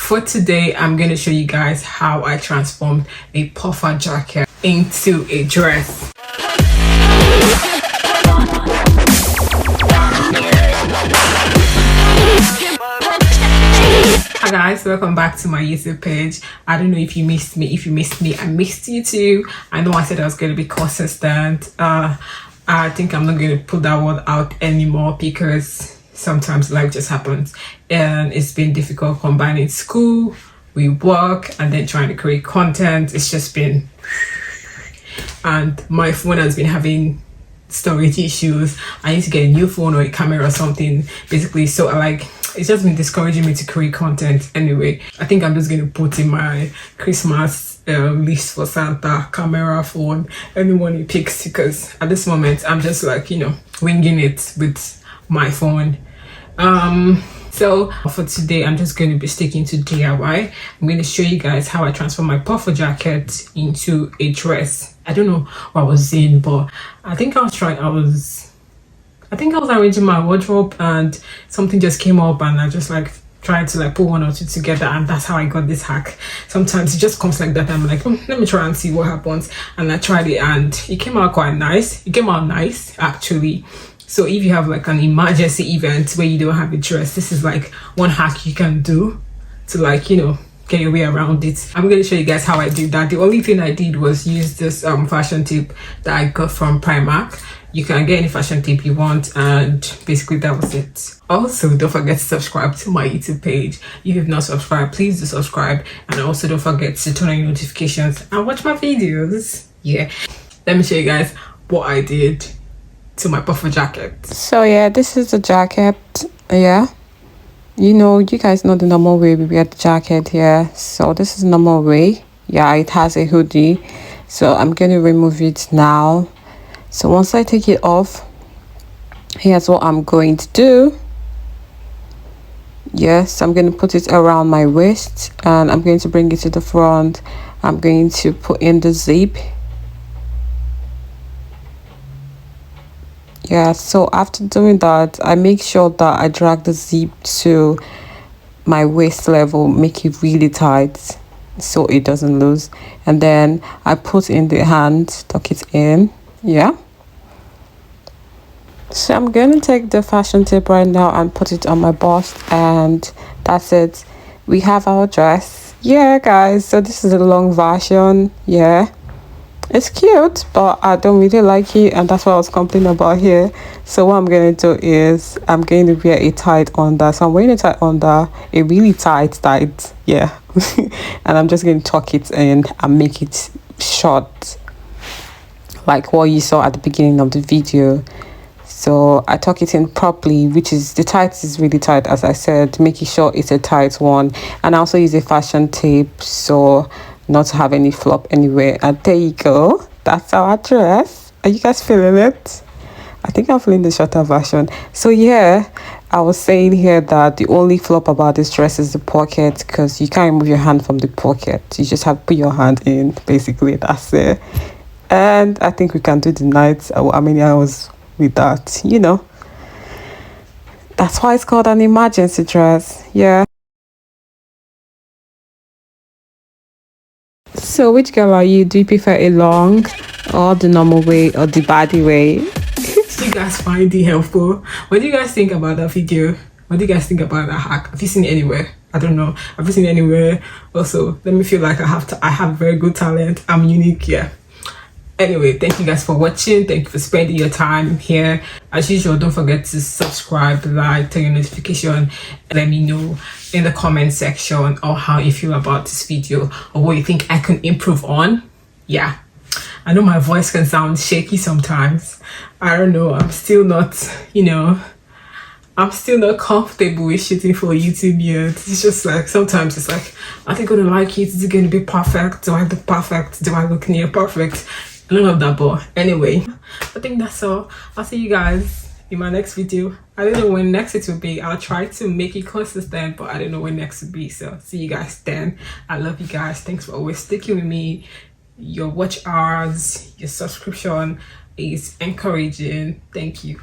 For today, I'm going to show you guys how I transformed a puffer jacket into a dress. Hi guys, welcome back to my YouTube page. I don't know if you missed me. If you missed me, I missed you too. I know I said I was going to be consistent. I think I'm not going to put that word out anymore because sometimes life just happens and it's been difficult combining school with work and then trying to create content. It's just been, and my phone has been having storage issues. I need to get a new phone or a camera or something basically, so it's just been discouraging me to create content. Anyway, I think I'm just going to put in my Christmas list for Santa: camera, phone, anyone he picks, because at this moment I'm just winging it with my phone. So for today I'm just going to be sticking to DIY. I'm going to show you guys how I transform my puffer jacket into a dress. I don't know what I was saying, but I think I was arranging my wardrobe and something just came up and I just tried to put one or two together, and that's how I got this hack. Sometimes it just comes like that. I'm like, let me try and see what happens, and I tried it and it came out quite nice. It came out nice actually. So if you have an emergency event where you don't have a dress, this is one hack you can do to get your way around it. I'm going to show you guys how I did that. The only thing I did was use this fashion tape that I got from Primark. You can get any fashion tape you want, and basically that was it. Also, don't forget to subscribe to my YouTube page. If you've not subscribed, please do subscribe, and also don't forget to turn on your notifications and watch my videos. Yeah, let me show you guys what I did to my puffer jacket. So yeah, this is the jacket. Yeah, you guys know the normal way we wear the jacket here. So this is the normal way. Yeah, it has a hoodie, so I'm going to remove it now. So once I take it off, here's what I'm going to do. Yes, I'm going to put it around my waist and I'm going to bring it to the front. I'm going to put in the zip. Yeah, so after doing that, I make sure that I drag the zip to my waist level, make it really tight so it doesn't lose, and then I put in the hand, tuck it in. Yeah, so I'm gonna take the fashion tape right now and put it on my bust, and that's it. We have our dress. Yeah guys, so this is a long version. Yeah, it's cute, but I don't really like it, and that's what I was complaining about here. So what I'm going to do is I'm going to wear a tight under. So I'm wearing a tight under, a really tight, yeah. And I'm just going to tuck it in and make it short, like what you saw at the beginning of the video. So I tuck it in properly, which is, the tight is really tight, as I said, making sure it's a tight one. And I also use a fashion tape so not to have any flop anywhere. And there you go, that's our dress. Are you guys feeling it? I think I'm feeling the shorter version. So yeah, I was saying here that the only flop about this dress is the pocket, because you can't remove your hand from the pocket. You just have to put your hand in, basically. That's it. And I think we can do the night. How many hours with that, that's why it's called an emergency dress. Yeah. So which girl are you? Do you prefer a long or the normal way or the Baddie way? Do you guys find it helpful? What do you guys think about that video? What do you guys think about that hack? Have you seen it anywhere? I don't know. Have you seen it anywhere? Also, let me feel like I have very good talent. I'm unique. Yeah. Anyway, thank you guys for watching. Thank you for spending your time here. As usual, don't forget to subscribe, like, turn your notification, and let me know in the comment section or how you feel about this video or what you think I can improve on. Yeah, I know my voice can sound shaky sometimes. I don't know. I'm still not, I'm still not comfortable with shooting for YouTube yet. It's just sometimes it's are they gonna like it? Is it gonna be perfect? Do I look perfect? Do I look near perfect? None of that, but anyway, I think that's all. I'll see you guys in my next video. I don't know when next it will be. I'll try to make it consistent, but I don't know when next will be. So see you guys then. I love you guys. Thanks for always sticking with me. Your watch hours, your subscription is encouraging. Thank you.